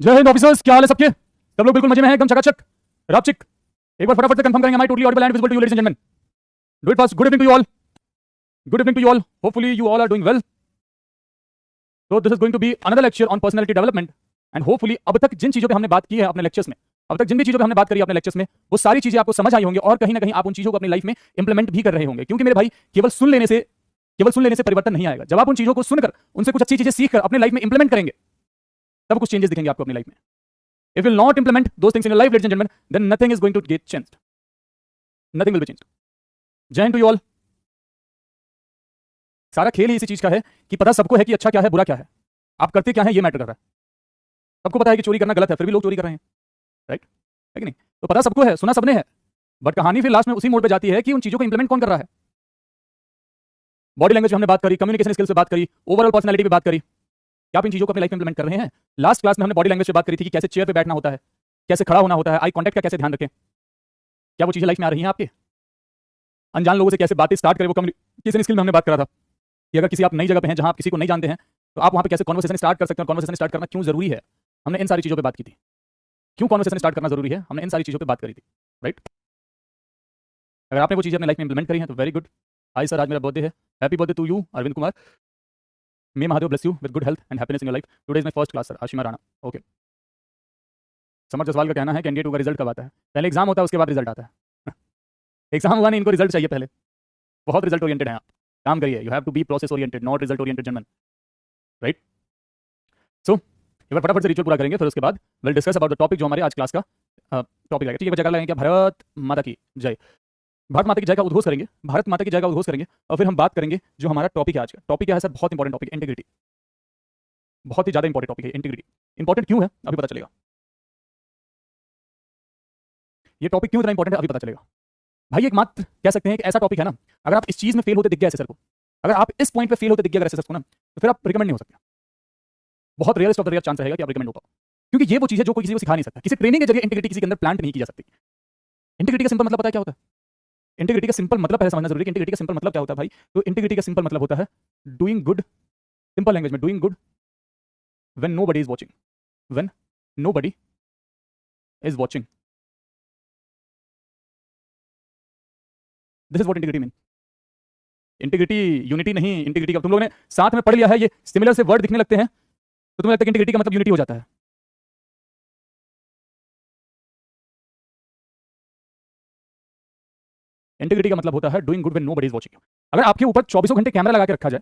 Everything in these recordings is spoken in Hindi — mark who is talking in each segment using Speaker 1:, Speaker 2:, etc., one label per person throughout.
Speaker 1: जय हिंद ऑफिसर्स, क्या हाल है सबके? सब लोग बिल्कुल मजे में हैं, एकदम चकाचक रापचिक। एक बार फटाफट से कंफर्म करेंगे, am I totally audible and visible to you ladies and gentlemen? Do it fast. Good evening to you all. Good evening to you all. Hopefully you all are doing well. So this is going to be another lecture on personality development and hopefully अब तक जिन चीजों पे हमने बात की है अपने लेक्चर्स में, अब तक जिन भी चीजों पे हमने बात करी है अपने लेक्चर्स में, वो सारी चीजें आपको समझ आई होंगी और कहीं ना कहीं आप उन चीजों को अपनी लाइफ में इंप्लीमेंट भी कर रहे होंगे। क्योंकि मेरे भाई केवल सुन लेने से परिवर्तन नहीं आएगा। जब आप उन चीजों को सुनकर उनसे कुछ अच्छी चीजें सीखकर अपने लाइफ में इंप्लीमेंट करेंगे तब कुछ चेंजेस दिखेंगे आपको अपनी लाइफ में। If you will not implement those things in your life, ladies and gentlemen, then nothing is going to get changed. Nothing will be changed. जय हिंद to you all. सारा खेल ही इसी चीज का है कि पता सबको है कि अच्छा क्या है बुरा क्या है, आप करते क्या है ये मैटर कर रहा है। सबको पता है कि चोरी करना गलत है, फिर भी लोग चोरी कर रहे हैं, राइट है कि नहीं? तो पता सबको है, सुना सबने है, बट कहानी फिर लास्ट में उसी मोड़ पे जाती है कि उन चीजों को इंप्लीमेंट कौन कर रहा है। बॉडी लैंग्वेज पे हमने बात करी, कम्युनिकेशन स्किल्स पे बात करी, ओवरऑल पर्सनैलिटी पे बात करी। क्या आप इन चीजों को अपनी लाइफ में इंप्लीमेंट कर रहे हैं? लास्ट क्लास में हमने बॉडी लैंग्वेज पे बात करी थी कि कैसे चेयर पे बैठना होता है, कैसे खड़ा होना होता है, आई कांटेक्ट का कैसे ध्यान रखें। क्या वो चीजें लाइफ में आ रही हैं आपके? अनजान लोगों से कैसे बातें स्टार्ट करें, वो कम्युनिकेशन स्किल में हमने बात करा था कि अगर किसी आप नई जगह पे हैं जहां आप किसी को नहीं जानते हैं तो आप वहां पे कैसे कॉन्वर्सेशन स्टार्ट कर सकते हैं, कॉन्वर्सेशन स्टार्ट करना क्यों जरूरी है, हमने इन सारी चीजों पे बात की थी। क्यों कॉन्वर्सेशन स्टार्ट करना जरूरी है, हमने इन सारी चीजों पे बात करी थी, राइट? अगर आपने वो चीजें अपनी लाइफ में इंप्लीमेंट करी हैं तो वेरी गुड। हाय सर, आज मेरा बर्थडे है, happy birthday to you Arvind Kumar. May Mahadev bless you with good health and happiness in your life. Today is my first class sir, Ashima Rana. Okay. Samar Jaswal का कहना है कि एनडीए 2 का रिजल्ट कब आता है? पहले एग्जाम होता है उसके बाद रिजल्ट आता है। एग्जाम हुआ नहीं, इनको रिजल्ट चाहिए पहले। बहुत रिजल्ट ओरिएंटेड है आप, काम करिए। You have to be process oriented, not result oriented जनमन, राइट? सो एक बार फटाफट से रिचुअल पूरा करेंगे, फिर उसके बाद will discuss about the topic जो हमारे आज क्लास का टॉपिक रहेगा। ठीक है, जगह लगेंगे क्या? भारत माता की जय। भारत माता की जय का उद्घोष करेंगे, भारत माता की जय का उद्घोष करेंगे और फिर हम बात करेंगे जो हमारा टॉपिक है आज का। टॉपिक क्या है सर? बहुत इंपॉर्टेंट टॉपिक, इंटीग्रिटी। बहुत ही ज्यादा इंपॉर्टेंट टॉपिक है इंटीग्रिटी। इंपॉर्टेंट क्यों है अभी पता चलेगा। ये टॉपिक क्यों इतना इंपॉर्टेंट है अभी पता चलेगा। भाई एक मात्र कह सकते हैं कि ऐसा टॉपिक है ना, अगर आप इस चीज में फेल होते दिख गए सर को, अगर आप इस पॉइंट पे फेल होते दिख गए अगर सर को ना, तो फिर आप रिकमेंड नहीं हो सकते। बहुत rarest of the rare chance रहेगा कि आप रिकमेंड हो पाओ, क्योंकि ये वो चीज है जो कोई किसी को सिखा नहीं सकता। किसी ट्रेनिंग के जरिए इंटीग्रिटी किसी के अंदर प्लांट नहीं की जा सकती। इंटीग्रिटी का सिंपल मतलब पता है क्या होता है? इंटीग्रिटी का सिंपल मतलब पहले समझना जरूरी है कि इंटीग्रिटी का सिंपल मतलब क्या होता है भाई। तो इंटीग्रिटी का सिंपल मतलब होता है डूइंग गुड, सिंपल लैंग्वेज में doing good when nobody is watching, when nobody is watching. This is what integrity mean. Integrity unity नहीं, इंटीग्रिटी का तुम लोगों ने साथ में पढ़ लिया है, ये सिमिलर से वर्ड दिखने लगते हैं तो तुम्हें लगता है कि इंटीग्रिटी का मतलब यूनिटी हो जाता है। इंटीग्रिटी का मतलब होता है doing good when nobody is watching. अगर आपके ऊपर 24 घंटे कैमरा लगा के रखा जाए,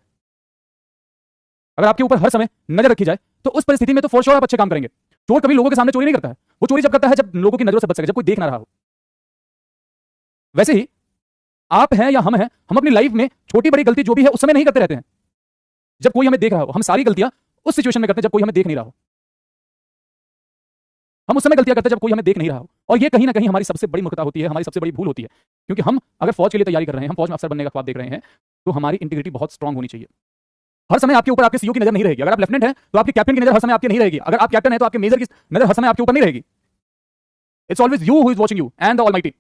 Speaker 1: अगर आपके ऊपर हर समय नजर रखी जाए, तो उस परिस्थिति में तो फॉर श्योर आप अच्छे काम करेंगे। चोर कभी लोगों के सामने चोरी नहीं करता है, वो चोरी जब करता है जब लोगों की नजरों से बच सके, जब कोई देख ना रहा हो। वैसे ही आप हैं या हम हैं, हम अपनी लाइफ में छोटी बड़ी गलती जो भी है उस समय नहीं करते रहते हैं जब कोई हमें देख रहा हो। हम सारी गलतियां उस सिचुएशन में करते हैं जब कोई हमें देख नहीं रहा हो। हम उस समय गलतियां करते हैं जब कोई हमें देख नहीं रहा हो, और ये कहीं ना कहीं हमारी सबसे बड़ी मूर्खता होती है, हमारी सबसे बड़ी भूल होती है। क्योंकि हम अगर फौज के लिए तैयारी कर रहे हैं, हम फौज में अफसर बनने का ख्वाब देख रहे हैं, तो हमारी इंटीग्रिटी बहुत स्ट्रांग होनी चाहिए। हर समय आपके ऊपर आपके सीईओ की नजर नहीं रहेगी। अगर आप लेफ्टिनेंट हैं तो आपके कैप्टन की नजर हर समय आपके नहीं रहेगी। अगर आप कैप्टन हैं तो आपके मेजर की नजर हर समय आपके ऊपर नहीं रहेगी। It's always you who is watching you and the almighty.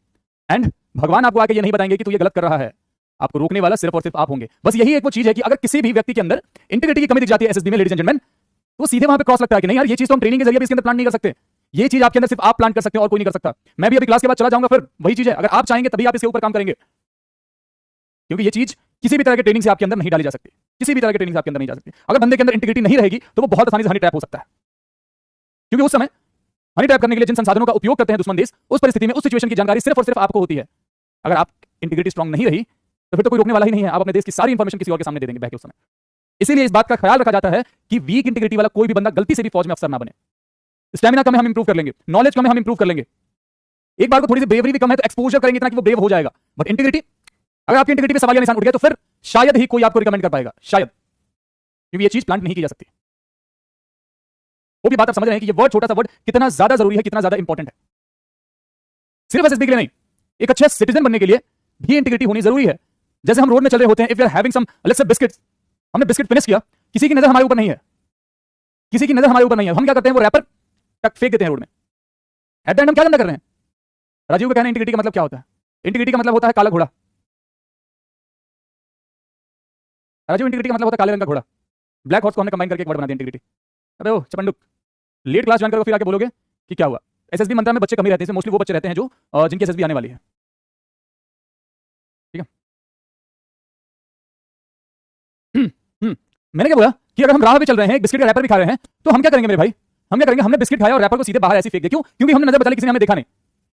Speaker 1: And भगवान आपको आके ये नहीं बताएंगे कि तू ये गलत कर रहा है, आपको रोकने वाला सिर्फ और सिर्फ आप होंगे। बस यही एक वो चीज है कि अगर किसी भी व्यक्ति के अंदर इंटीग्रिटी की कमी दिख जाती है एसएसबी में लेडीज एंड जेंटलमैन, तो सीधे वहां पे क्रॉस लगता है कि नहीं यार, ये चीज तो हम ट्रेनिंग के जरिए भी इसके अंदर प्लान नहीं कर सकते। ये चीज आपके अंदर सिर्फ आप प्लान कर सकते हैं और कोई नहीं कर सकता। मैं भी अभी क्लास के बाद चला जाऊंगा, फिर वही चीज है, अगर आप चाहेंगे तभी आप इसके ऊपर काम करेंगे, क्योंकि ये चीज किसी भी तरह के ट्रेनिंग से आपके अंदर नहीं डाली जा सकती। किसी भी तरह के ट्रेनिंग से आपके अंदर नहीं जा सकती। अगर बंदे के अंदर इंटीग्रिटी नहीं रहेगी तो वो बहुत आसानी से हनी ट्रैप हो सकता है, क्योंकि उस समय हनी ट्रैप करने के लिए जिन संसाधनों का उपयोग करते हैं दुश्मन देश, उस परिस्थिति में उस सिचुएशन की जानकारी सिर्फ और सिर्फ आपको होती है। अगर आप इंटीग्रिटी स्ट्रांग नहीं रही तो फिर तो कोई रोकने वाला ही नहीं है। आप अपने देश की सारी इंफॉर्मेशन किसी और के सामने दे देंगे बह के उस समय। इसीलिए इस बात का ख्याल रखा जाता है कि वीक इंटीग्रिटी वाला कोई भी बंदा गलती से भी फौज में अफसर ना बने। स्टैमिना कम है हम इंप्रूव कर लेंगे, नॉलेज कम है हम इंप्रूव कर लेंगे, एक बार को थोड़ी सी ब्रेवरी भी कम है तो एक्सपोजर करेंगे इतना कि वो ब्रेव हो जाएगा। बट इंटीग्रिटी, अगर आपकी इंटीग्रिटी पे सवाल या निशान उठ गया तो फिर शायद ही कोई आपको रिकमेंड कर पाएगा, शायद, क्योंकि ये चीज प्लांट नहीं की जा सकती। वो भी बात आप समझ रहे हैं कि ये वर्ड, छोटा सा वर्ड, कितना ज्यादा जरूरी है, कितना ज्यादा इंपॉर्टेंट है। सिर्फ एसएसबी के लिए नहीं, एक अच्छे सिटीजन बनने के लिए भी इंटीग्रिटी होनी जरूरी है। जैसे हम रोड में चल रहे होते हैं, if we are having some let's say biscuits, हमने बिस्किट फिनिश किया, किसी की नजर हमारे ऊपर नहीं है, किसी की नजर हमारे ऊपर नहीं है, हम क्या करते हैं, वो रैपर फेंक देते हैं रोड में। एट द एंड हम क्या कर रहे हैं? राजीव का कहना है इंटीग्रिटी का मतलब क्या होता है? इंटीग्रिटी का मतलब होता है काला घोड़ा। राजीव, इंटीग्रिटी का मतलब होता है काले रंग का घोड़ा। ब्लैक हॉर्स को हमने कंबाइन करके एक वर्ड बना दिया इंटीग्रिटी। अबे ओ चपंडुक, लेट क्लास ज्वाइन करोगे फिर आके बोलोगे कि क्या हुआ। एसएसबी मंत्रा में बच्चे कम ही रहते हैं, मोस्टली वो बच्चे रहते हैं जो जिनकी एसएसबी आने वाली है। ठीक है। मैंने क्या बोला कि अगर हम राह पे चल रहे हैं, एक बिस्किट का रैपर भी खा रहे हैं, तो हम क्या करेंगे मेरे भाई? हम क्या करेंगे? हमने बिस्किट खाया और रैपर को सीधे बाहर ऐसे फेंक दिया। क्यों? क्योंकि हमने नजर बचा ली, किसी ने हमें देखा नहीं।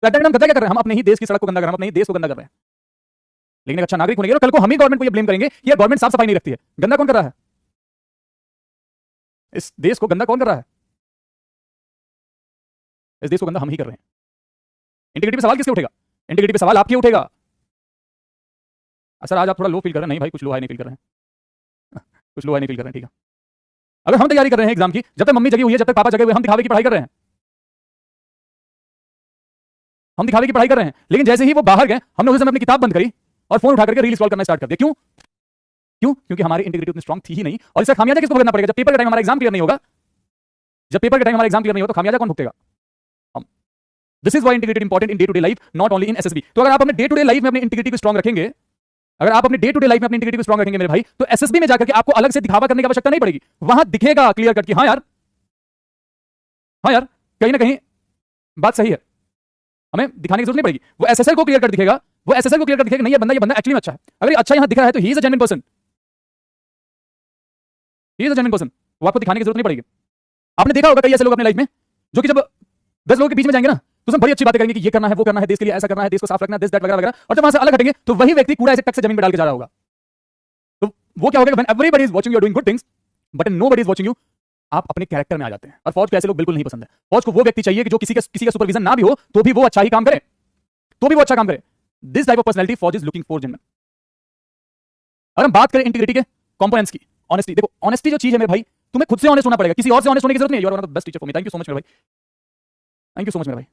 Speaker 1: तो हम गंदा क्या कर रहे हैं? हम अपने ही देश की सड़क को गंदा कर रहे हैं, अपने ही देश को गंदा कर रहे हैं। लेकिन एक अच्छा नागरिक होने के कल को हम ही गवर्नमेंट को ये ब्लेम करेंगे कि ये गवर्नमेंट साफ सफाई नहीं रखती है। गंदा कौन कर रहा है? इस देश को गंदा कौन कर रहा है? इस देश को गंदा हम ही कर रहे हैं। इंटीग्रिटी पे सवाल किसके उठेगा? इंटीग्रिटी पे सवाल आपके उठेगा। सर आज आप थोड़ा लो फील कर रहे हैं। नहीं भाई, कुछ लो हाई नहीं फील कर रहे हैं। कुछ लो हाई नहीं फील कर रहे हैं। ठीक है। अगर हम तैयारी कर रहे हैं एग्जाम की, जब तक मम्मी जगी हुई है, जब तक पापा जगे हुए, हम दिखावे की पढ़ाई कर रहे हैं। हम दिखावे की पढ़ाई कर रहे हैं। लेकिन जैसे ही वो बाहर गए, हमने उस समय अपनी किताब बंद करी और फोन उठा करके रील स्क्रॉल करना स्टार्ट कर दिया। क्यों? क्यों? क्योंकि हमारी इंटीग्रिटी उतनी स्ट्रांग थी ही नहीं। और इसका खामियाजा किसको भुगतना पड़ेगा? जब पेपर के टाइम हमारा एग्जाम क्लियर नहीं होगा, जब पेपर के टाइम हमारा एग्जाम क्लियर नहीं होगा, तो खामियाजा कौन भुगतेगा? हम। This is why integrity important in day to day life, not only in SSB. तो अगर आप अपने डे टू डे लाइफ में अपनी इंटीग्रिटी को स्ट्रांग रखेंगे, अगर आप अपने डे टू डे लाइफ में अपनी इंटीग्रिटी को स्ट्रांग रखेंगे मेरे भाई, तो एसएसबी में जाकर के आपको अलग से दिखावा करने की आवश्यकता नहीं पड़ेगी। वहां दिखेगा क्लियर कट कि हाँ यार, हाँ यार, कहीं ना कहीं बात सही है, हमें दिखाने की जरूरत नहीं पड़ेगी। वो एसएसएल को क्लियर कर दिखेगा, वो एसएसएल को क्लियर कर दिखेगा नहीं, ये बंदा एक्चुअली में अच्छा है। अगर ये अच्छा यहां दिख रहा है तो he is a genuine person, he is a genuine person. वो आपको दिखाने की जरूरत नहीं पड़ेगी। आपने देखा होगा कई ऐसे लोग अपने लाइफ में जो कि जब 10 लोगों के बीच में जाएंगे ना, तो उसमें बड़ी अच्छी बातें करेंगे कि ये करना है, वो करना है, देश के लिए ऐसा करना है, देश को साफ रखना है, दिस दैट वगैरह वगैरह। और जब वहां से अलग हटेंगे तो वही व्यक्ति कूड़ा ऐसे टक से जमीन में डाल के जा रहा होगा। तो वो क्या होगा? When everybody is watching you are doing good things but nobody is watching you, आप अपने कैरेक्टर में आ जाते हैं। और फौज को ऐसे लोग बिल्कुल नहीं पसंद है। फौज को वो व्यक्ति चाहिए कि जो किसी का सुपरविजन ना भी हो तो भी वो अच्छा ही काम करे, तो भी वो अच्छा काम करे। दिस टाइप ऑफ पर्सनैलिटी फौज इज लुकिंग फॉर जेन्युइन। अगर हम बात करें इंटीग्रिटी के कंपोनेंट्स की, ऑनेस्टी, देखो ऑनेस्टी जो चीज है मेरे भाई, तुम्हें खुद से ऑनेस्ट होना पड़ेगा, किसी और से ऑनेस्ट होने की जरूरत नहीं है। You are one of the best teacher for me, thank you so much मेरे भाई, थैंक यू सो मच मेरे भाई।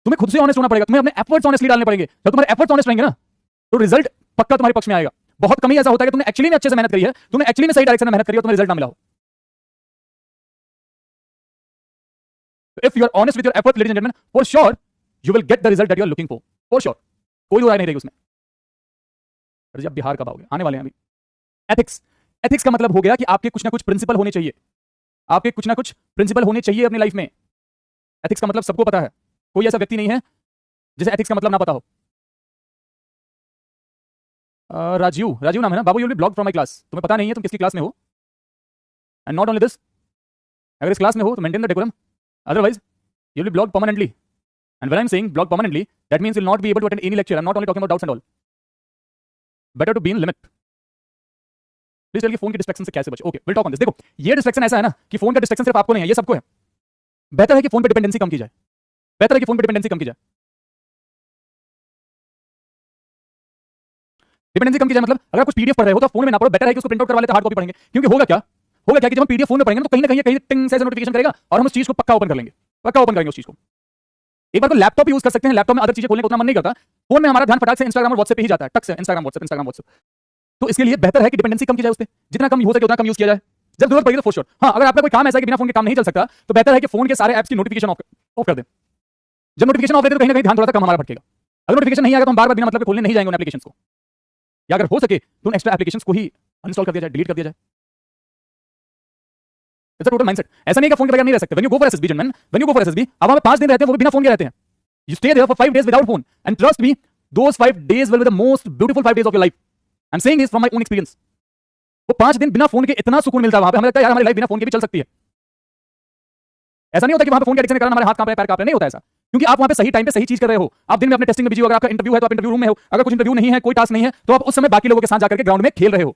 Speaker 1: तुम्हें खुद से ऑनेस्ट होना पड़ेगा, तुम्हें अपने एफर्ट्स ऑनेस्टली डालने पड़ेंगे। जब तुम्हारे एफर्ट्स ऑनेस्ट रहेंगे ना, तो रिजल्ट पक्का तुम्हारे पक्ष में आएगा। बहुत कमी ऐसा होता है कि तुमने एक्चुअली में अच्छे से मेहनत करी है, तुमने एक्चुअली में सही डायरेक्शन में मेहनत करी है, तुम्हें रिजल्ट ना मिला हो। If you are honest with your effort ladies and gentleman, for sure you will get the result that you are looking for sure. कोई राय नहीं रहेगी उसमें। जब बिहार कब आओगे? आने वाले हैं अभी। एथिक्स, एथिक्स का मतलब हो गया कि आपके कुछ ना कुछ प्रिंसिपल होने चाहिए, आपके कुछ ना कुछ प्रिंसिपल होने चाहिए अपनी लाइफ में। एथिक्स का मतलब सबको पता है, कोई ऐसा व्यक्ति नहीं है जिसे एथिक्स का मतलब ना पता हो। राजीव, राजीव नाम है ना? बाबू you will be blocked from my class. तुम्हें पता नहीं है तुम किसकी क्लास में हो। एंड नॉट ओनली दिस, अगर इस क्लास में हो तो maintain the decorum, otherwise you will be blocked permanently. And when I am saying block permanently, that means you will not be able to attend any lecture. I am not only talking about doubts and all. Better to be in limit. Please tell कि फोन के डिस्ट्रैक्शन से कैसे बचे। Okay, will talk on this. देखो ये डिस्ट्रैक्शन ऐसा है ना कि फोन का डिस्ट्रैक्शन सिर्फ आपको नहीं है, ये सबको है। बेहतर है कि फोन पे डिपेंडेंसी कम की जाए, बेहतर है कि फोन पे डिपेंडेंसी कम की जाए। डिपेंडेंसी कम की जाए मतलब अगर कुछ पीडीएफ पढ़ रहे हो तो फोन में ना पढ़ो, बेटर है कि उसको प्रिंट आउट करवा लेते, हार्ड कॉपी पढ़ेंगे। क्योंकि होगा क्या कि जब हम पीडीएफ फोन में पढ़ेंगे तो कहीं ना कहीं टिंग से नोटिफिकेशन करेगा और हम उस चीज को पक्का ओपन कर लेंगे, पक्का ओपन करेंगे उस चीज को। एक बार तो लैपटॉप यूज कर सकते हैं, लैपटॉप में अदर चीजें खोलने को उतना मन नहीं करता, फोन में हमारा ध्यान फटाक से इंस्टाग्राम और व्हाट्सएप पे ही जाता है, टक से इंस्टाग्राम व्हाट्सएप। तो इसके लिए बेहतर है कि डिपेंडेंसी कम की जाए, उस पर जितना कम हो सके उतना कम यूज किया जाए। जब जरूरत पड़ेगी तो फॉर श्योर। हाँ, अगर आपका कोई काम ऐसा है कि बिना फोन के काम नहीं चल सकता, तो बेहतर है कि फोन के सारे ऐप्स की नोटिफिकेशन ऑफ कर दें। जब नोटिफिकेशन ऑफ रहते तो कहीं ना कहीं ध्यान थोड़ा सा कम हमारा भटकेगा। अगर नोटिफिकेशन नहीं आएगा तो हम बार बार बिना मतलब के खोलने नहीं जाएंगे उन एप्लीकेशंस को, या अगर हो सके तो उन एक्स्ट्रा एप्लीकेशंस को ही अनइंस्टॉल कर दिया जाए, डिलीट कर दिया जाए। It's a total mindset. ऐसा नहीं कि फोन के बगैर नहीं रह सकते। When you go for SSB gentleman, when you go for SSB, अब वहां पे 5 दिन रहते हैं, वो भी बिना फोन के रहते हैं। You stay there for 5 days without phone and trust me, those 5 days will be the most beautiful 5 days of your life. I am saying this from my own experience. वो 5 दिन बिना फोन के इतना सुकून मिलता है वहां पे, हमें लगता है यार हमारी लाइफ बिना फोन के भी चल सकती है। ऐसा नहीं होता कि वहां पे फोन के एडिक्शन के कारण हमारे हाथ कांप रहे हैं, पैर कांप रहे हैं, नहीं होता ऐसा। क्योंकि आप वहां पे सही टाइम पे सही चीज कर रहे हो। आप दिन में अपने टेस्टिंग में बिजी हो, अगर आपका इंटरव्यू है तो आप इंटरव्यू रूम में हो, अगर कुछ इंटरव्यू नहीं है, कोई टास्क नहीं है, तो आप उस समय बाकी लोगों के साथ जाकर के ग्राउंड में खेल रहे हो।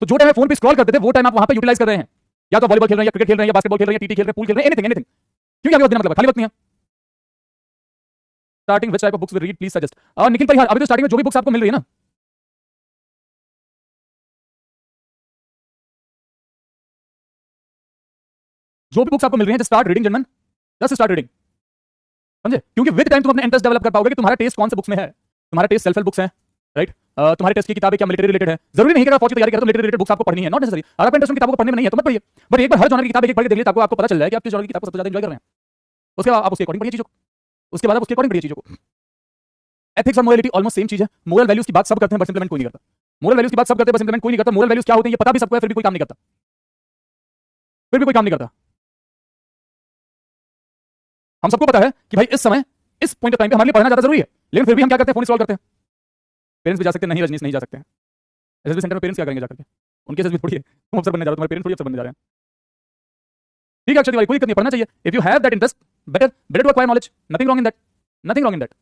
Speaker 1: तो जो टाइम फोन पे स्क्रॉल करते थे वो टाइम आप वहां पे यूटिलाइज कर रहे हैं, या तो वॉलीबॉल खेल रहे हैं, या क्रिकेट खेल रहे हैं, या बास्केटबॉल खेल रहे हैं, टीटी खेल रहे हैं, पूल खेल रहे हैं, एनीथिंग। क्योंकि अभी दिन मतलब खाली वक्त नहीं है। Starting which type of books will read please suggest. और निखिल परिहार, अभी तो स्टार्टिंग में जो भी बुक्स आपको मिल रही है ना, जो भी बुक्स आपको मिल रही हैं, just start reading gentleman, just start reading, समझे? क्योंकि विद टाइम तुम अपने इंटरेस्ट डेवलप कर पाओगे कि तुम्हारा टेस्ट कौन से बुक्स में है। तुम्हारा टेस्ट सेल्फ हेल्प बुक्स है, राइट? तुम्हारे टेस्ट की किताबें क्या मिलिट्री रिलेटेड है। जरूरी नहीं कि अगर फौज की तैयारी करो तो मिलिट्री रिलेटेड बुक्स आपको पढ़नी है, नॉट नेसेसरी। अगर आपको इंटरेस्ट किताबों को पढ़ने में नहीं है तो मत पढ़िए, बट एक बार हर जॉनर की किताब एक पढ़ के देख लीजिए, आपको पता चल जाए कि आप किस जॉनर की किताब को सबसे ज्यादा एंजॉय कर रहे हैं। उसके बाद आप उसके अकॉर्डिंग पढ़िए चीजों को, उसके बाद आप उसके अकॉर्डिंग पढ़िए चीजों को। एथिक्स और मोरालिटी ऑलमोस्ट सेम चीज है। मोरल वैल्यूज की बात सब करते हैं बट इंप्लीमेंट कोई नहीं करता। मोरल वैल्यूज की बात सब करते हैं, बस इंप्लीमेंट कोई नहीं करता। मोरल वैल्यूज क्या होते हैं ये पता भी सबको है, फिर भी कोई काम नहीं करता, फिर भी कोई काम नहीं करता। हम सबको पता है कि भाई इस समय इस पॉइंट ऑफ टाइम पे हमारे लिए पढ़ना ज्यादा जरूरी है, लेकिन फिर भी हम क्या करते हैं, फोन इंस्टॉल करते हैं। पेरेंट्स भी जा सकते हैं, नहीं रजनीश नहीं जा सकते हैं। एसएसबी सेंटर में पेरेंट्स क्या करेंगे जाकर के, उनके एसएसबी थोड़ी है, तुम अफसर बनने जा रहे हो, तुम्हारे पेरेंट्स थोड़ी अफसर बनने जा रहे हैं। ठीक है अक्षय तिवारी, कोई दिक्कत नहीं, पढ़ना चाहिए। If you have that interest, better better to acquire knowledge, nothing wrong in that, nothing wrong in that.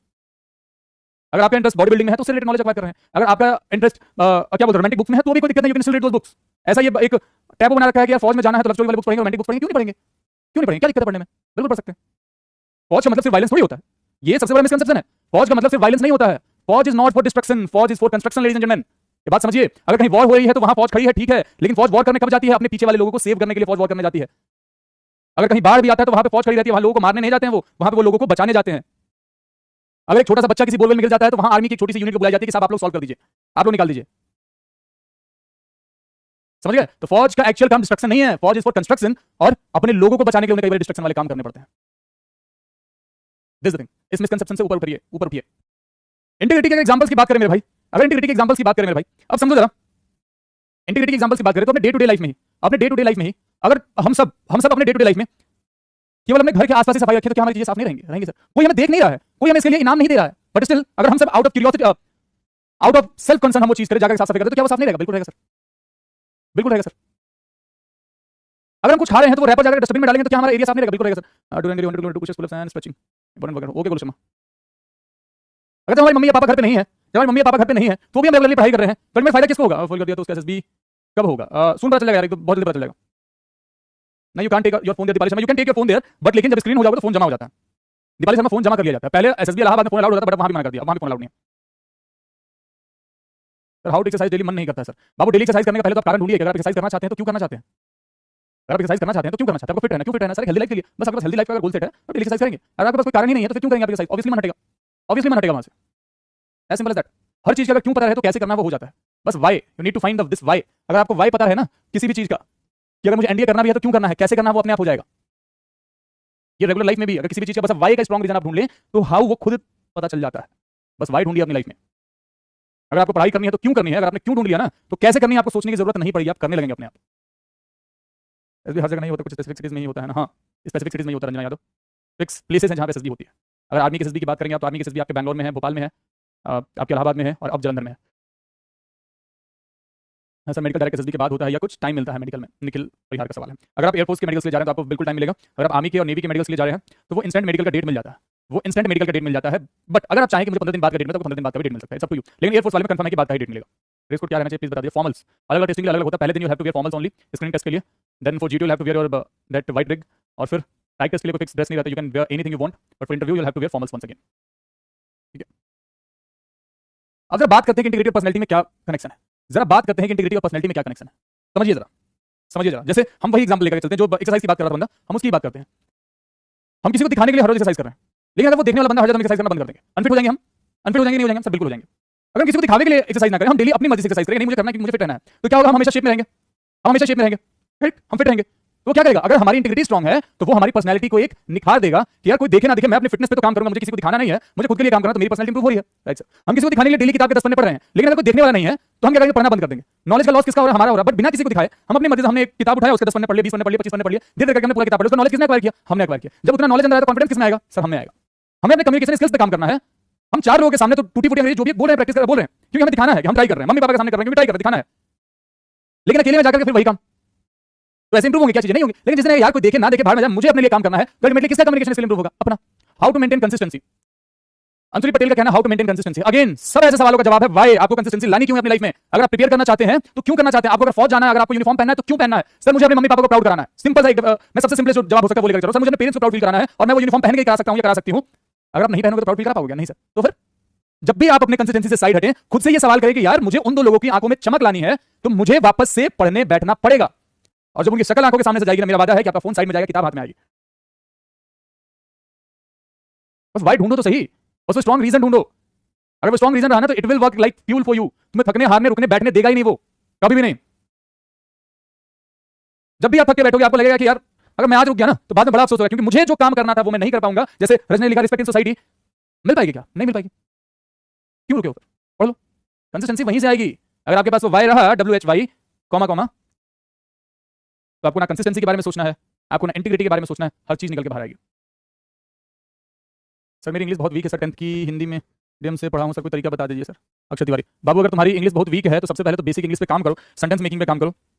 Speaker 1: अगर आपका इंटरेस्ट बॉडी बिल्डिंग में है तो उससे रिलेटेड नॉलेज एक्वायर कर रहे हैं। अगर आपका इंटरेस्ट क्या बोलते हैं रोमांटिक बुक्स में है तो भी कोई दिक्कत नहीं, you can still read those books. ऐसा ये एक टैबू बना रखा है कि यार फौज में जाना है तो लव स्टोरी वाली बुक्स पढ़ेंगे, रोमांटिक बुक्स पढ़ेंगे, क्यों नहीं पढ़ेंगे, क्यों नहीं पढ़ेंगे, क्या दिक्कत है पढ़ने में, बिल्कुल पढ़ सकते हैं। फौज का मतलब सिर्फ वायलेंस थोड़ी होता है, ये सबसे बड़ा मिसकंसेप्शन है। फौज का मतलब सिर्फ वायलेंस नहीं होता है, फौज इज नॉट फॉर डिस्ट्रक्शन, फौज is for construction, ladies and gentleman. ये बात समझिए, अगर कहीं वॉर हो रही है तो वहां फौज खड़ी है, ठीक है, लेकिन फौज वॉर करने कब जाती है, अपने पीछे वाले लोगों को सेव करने के लिए फौज वॉर करने जाती है। अगर कहीं बाढ़ भी आता है तो वहां पे फौज खड़ी रहती है, वहां लोगों को मारने नहीं जाते हैं, वो वहां पे वो लोगों को बचाने जाते हैं। अगर एक छोटा सा बच्चा किसी बोरवेल में गिर जाता है तो वहां आर्मी की एक छोटी सी यूनिट को बुलाई जाती है कि साहब आप लोग सॉल्व कर दीजिए, आप लोग निकाल दीजिए, समझ गए। तो फौज का एक्चुअल काम डिस्ट्रक्शन नहीं है, फौज इज फॉर कंस्ट्रक्शन, और अपने लोगों को बचाने के लिए उन्हें कई बार डिस्ट्रक्शन वाले काम करने पड़ते हैं। दिस द थिंग, इस मिसकंसेप्शन से ऊपर उठिए, ऊपर उठिए। इंटीग्रिटी के एग्जांपल्स की बात करें मेरे भाई, अगर इंटीग्रिटी के एग्जांपल्स की बात करें मेरे भाई, अब समझो जरा, इंटीग्रिटी के एग्जांपल्स की बात करें तो अपने डे टू डे लाइफ में ही, अपने डे टू डे लाइफ में ही अगर हम सब अपने डे टू डे लाइफ में केवल अपने घर के आसपास ही सफाई रखें तो क्या हमारी चीजें साफ नहीं रहेंगी, रहेंगी सर। कोई हमें देख नहीं रहा है, कोई हमें इसके लिए इनाम नहीं दे रहा है, बट स्टिल अगर हम सब out of curiosity, out of self concern हम वो चीज करें, जाकर साफ सफाई करें, तो क्या वो साफ नहीं रहेगा, बिल्कुल रहेगा सर, बिल्कुल रहेगा सर। अगर हम कुछ खा रहे हैं तो वो रैपर जाकर डस्टबिन में डालेंगे तो क्या हमारा एरिया साफ नहीं रहेगा, बिल्कुल रहेगा sir. Doing 100 kilometre pushups pull-ups and stretching important वगैरह, ओके गुलशमा। अगर तो हमारी मम्मी या पापा घर पे नहीं है, जब हमारी मम्मी या पापा घर पे नहीं है तो भी हम रेगुलरली पढ़ाई कर रहे हैं, तो इनमें फायदा किसको होगा, फुल कर दिया तो उसका एसएसबी कब होगा, सुन पता चलेगा यार, बहुत जल्दी पता चलेगा। नहीं you can take your phone there Deepali Sharma, you can take your phone there, but लेकिन जब स्क्रीन हो जाएगा तो फोन जमा हो जाता है। दीपाली शर्मा फोन जमा कर लिया जाता है, पहले एसएसबी इलाहाबाद में फोन अलाउड होता था, बट वहां भी मना कर दिया, वहां भी फोन अलाउड नहीं है sir. How to exercise daily, मन नहीं करता है सर। बाबू डेली एक्सरसाइज करने का पहले तो आप कारण ढूंढिए, अगर आप एक्सरसाइज करना चाहते हैं तो क्यों करना चाहते हैं, अगर आप एक्सरसाइज करना चाहते हैं तो क्यों करना चाहते हैं, आपको फिट रहना, क्यों फिट रहना सर, हेल्दी लाइफ के लिए, बस आपके पास हेल्दी लाइफ का अगर गोल सेट है तो डेली एक्सरसाइज करेंगे। अगर आपके पास कोई कारण ही नहीं है तो फिर क्यों करेंगे आप एक्सरसाइज, ऑब्वियसली मन हटेगा, ऑब्वियसली मन हटेगा वहां से, एज सिंपल एज दैट। हर चीज का अगर क्यों पता रहे तो कैसे करना वो हो जाता है, बस why, you need to find this why. अगर आपको वाई पता है ना किसी भी चीज का, कि अगर मुझे एनडीए करना भी है तो क्यों करना है, कैसे करना है, वो अपने आप हो जाएगा। ये रेगुलर लाइफ में भी अगर किसी भी चीज का बस वाई का स्ट्रॉन्ग रीजन आप ढूंढ लें तो हाउ वो खुद पता चल जाता है, बस वाई ढूंढिए अपनी लाइफ में। अगर आपको पढ़ाई करनी है तो क्यों करनी है, अगर आपने क्यों ढूंढ लिया ना तो कैसे करनी है आपको सोचने की जरूरत नहीं पड़ेगी, आप करने लगेंगे अपने आप। एसबी हर जगह नहीं होता, कुछ स्पेसिफिक सिटीज में ही होता है ना, हाँ स्पेसिफिक सिटीज में ही होता है रंजना यादव, फिक्स प्लेसेस हैं जहां पे एसएसबी होती है। अगर आर्मी की एसएसबी की बात करेंगे आप तो आर्मी की एसएसबी आपके बैंगलोर में है, भोपाल में है, आपके इलाहाबाद में है और अब जलंधर में है। हाँ सर, मेडिकल डायरेक्ट एसएसबी के बाद होता है या कुछ टाइम मिलता है मेडिकल में, निखिल परिहार का सवाल है। अगर आप एयरफोर्स के मेडिकल के लिए जा रहे हैं तो आपको बिल्कुल टाइम मिलेगा, अगर आप आर्मी के और नेवी के मेडिकल के लिए जा रहे हैं तो वो इंस्टेंट मेडिकल का डेट मिल जाता है, वो इंस्टेंट मेडिकल का डेट मिल जाता है। बट अगर आप चाहें कि मुझे 15 दिन बाद का डेट मिले तो 15 दिन बाद का भी डेट मिल सकता है, सब टू यू। लेकिन एयरफोर्स वाले में कंफर्म है कि बाद का ही डेट मिलेगा। ड्रेस कोड क्या रहना चाहिए प्लीज बता दीजिए। फॉर्मल्स अलग अलग टेस्टिंग अलग अलग होता है, पहले दिन you have to wear formals only screening test के लिए, then for GT you have to wear your that white rig, और फिर टाइप टेस्ट के लिए कोई फिक्स ड्रेस नहीं रहता, you can wear anything you want, but for interview you have to wear formals once again, ठीक है। अब जरा बात करते हैं कि इंटीग्रिटी और पर्सनैलिटी में क्या कनेक्शन है, जरा बात करते हैं कि इंटीग्रिटी और पर्सनैलिटी में क्या कनेक्शन है, समझिए जरा, समझिए जरा। जैसे हम वही एग्जांपल लेकर चलते हैं जो एक्सरसाइज की बात कर रहा था बंदा, हम उसकी बात करते हैं। हम किसी को दिखाने के लिए हर रोज एक्सरसाइज कर रहे हैं, लेकिन अगर वो देखने वाला बंदा हर जगह एक्सरसाइज करना बंद कर देंगे, अनफिट हो जाएंगे हम, अनफिट हो जाएंगे, नहीं हो जाएंगे सब बिल्कुल हो जाएंगे। अगर हम किसी को दिखावे के लिए एक्सरसाइज ना करें, हम डेली अपनी मर्जी से एक्सरसाइज करें, नहीं मुझे करना है कि मुझे फिट रहना है, तो क्या होगा, हम हमेशा शेप में रहेंगे, हम हमेशा शेप में रहेंगे, फिट, हम फिट रहेंगे। तो क्या करेगा, अगर हमारी इंटीग्रिटी स्ट्रांग है तो वो हमारी पर्सनैलिटी को एक निखार देगा कि यार कोई देखे ना देखे मैं अपनी फिटनेस पे तो काम करूंगा, मुझे किसी को दिखाना नहीं है, मुझे खुद के लिए काम करना, तो मेरी पर्सनैलिटी इंप्रूव हो रही है, राइट सर। हम किसी को दिखाने के लिए डेली किताब के 10 पन्ने पढ़ रहे हैं, लेकिन अगर कोई देखने वाला नहीं है तो हम क्या करेंगे, पढ़ना बंद कर देंगे। नॉलेज का लॉस किसका हो रहा है, हमारा हो रहा है, बट बिना किसी को दिखाए हम अपनी मर्जी से हमने एक किताब उठाया, उसके 10 पन्ने पढ़ लिए, 20 पन्ने पढ़ लिए, 25 पन्ने पढ़ लिए, धीरे धीरे करके हमने पूरा किताब पढ़ लिया, उसका नॉलेज किसने एक्वायर किया, हमने एक्वायर किया। जब उतना नॉलेज अंदर आया तो कॉन्फिडेंस किसमें आएगा, सर हमें आएगा। हमें अपने कम्युनिकेशन स्किल्स पे काम करना है। हम 4 लोगों के सामने तो टूटी फूटी अंग्रेजी जो भी बोल रहे हैं, प्रैक्टिस कर बोल रहे हैं, क्योंकि हमें दिखाना है कि हम ट्राई कर रहे हैं, मम्मी पापा के सामने कर रहे हैं क्योंकि ट्राई कर रहे हैं, दिखाना है। लेकिन अकेले में जाकर के फिर वही काम, तो ऐसे इंप्रूव होंगे क्या चीजें नहीं होंगी। लेकिन जिसने यार कोई देखे ना देखे बाहर में जाए, मुझे अपने लिए काम करना है, अल्टीमेटली किसका कम्युनिकेशन स्किल इंप्रूव होगा, अपना। How to maintain consistency, Anshuli Patel का कहना how to maintain consistency. Again सब ऐसे सवालों का जवाब है व्हाई, आपको कंसिस्टेंसी लानी क्यों है अपनी लाइफ में। अगर आप प्रिपेयर करना चाहते हैं तो क्यों करना चाहते हैं, आपको अगर फौज जाना है, अगर आपको यूनिफॉर्म पहनना है तो क्यों पहनना है, सर मुझे अपने मम्मी पापा को प्राउड कराना है, सिंपल सा मैं सबसे सिंपल जवाब हो सकता है वो लेकर चलो, सर मुझे अपने पेरेंट्स को प्राउड फील कराना है और मैं वो यूनिफॉर्म पहन के करा सकता हूं या करा सकती हूं। अगर आप नहीं पहनोगे तो प्राउड फील करा पाओगे नहीं सर। तो फिर जब भी आप अपने कंसिस्टेंसी से साइड हटें, खुद से ये सवाल करें कि यार मुझे उन 2 लोगों की आंखों में चमक लानी है तो मुझे वापस से पढ़ने बैठना पड़ेगा। और जब उनकी शक्ल आंखों के सामने से जाएगी ना, मेरा वादा है कि आपका फोन साइड में जाएगा, किताब हाथ में आएगी। बस वाई ढूंढो तो सही, बस वो स्ट्रॉन्ग रीजन ढूंढो। अगर वो स्ट्रॉन्ग रीजन रहा ना तो it will work like fuel for you, तुम्हें थकने हारने रुकने बैठने देगा ही नहीं, वो कभी भी नहीं। जब भी आप थक के बैठोगे आपको लगेगा कि यार अगर मैं आज रुक गया ना तो बाद में बड़ा अफसोस होगा, क्योंकि मुझे जो काम करना था वो मैं नहीं कर पाऊंगा। जैसे रजनी ने लिखा रिस्पेक्ट इन सोसाइटी, मिल पाएगी क्या, नहीं मिल पाएगी। क्यों रुके हो, पढ़ लो, कंसिस्टेंसी वहीं से आएगी। अगर आपके पास वो वाई रहा WHY कॉमा कॉमा, तो आपको ना कंसिस्टेंसी के बारे में सोचना है, आपको ना इंटीग्रिटी के बारे में सोचना है, हर चीज निकल के बाहर आएगी। सर मेरी इंग्लिश बहुत वीक है सर, 10th की हिंदी में मीडियम से पढ़ा हूँ सर, कोई तरीका बता दीजिए सर। अक्षय तिवारी, बाबू अगर तुम्हारी इंग्लिश बहुत वीक है तो सबसे पहले तो बेसिक इंग्लिश पे काम करो, सेंटेंस मेकिंग पे काम करो।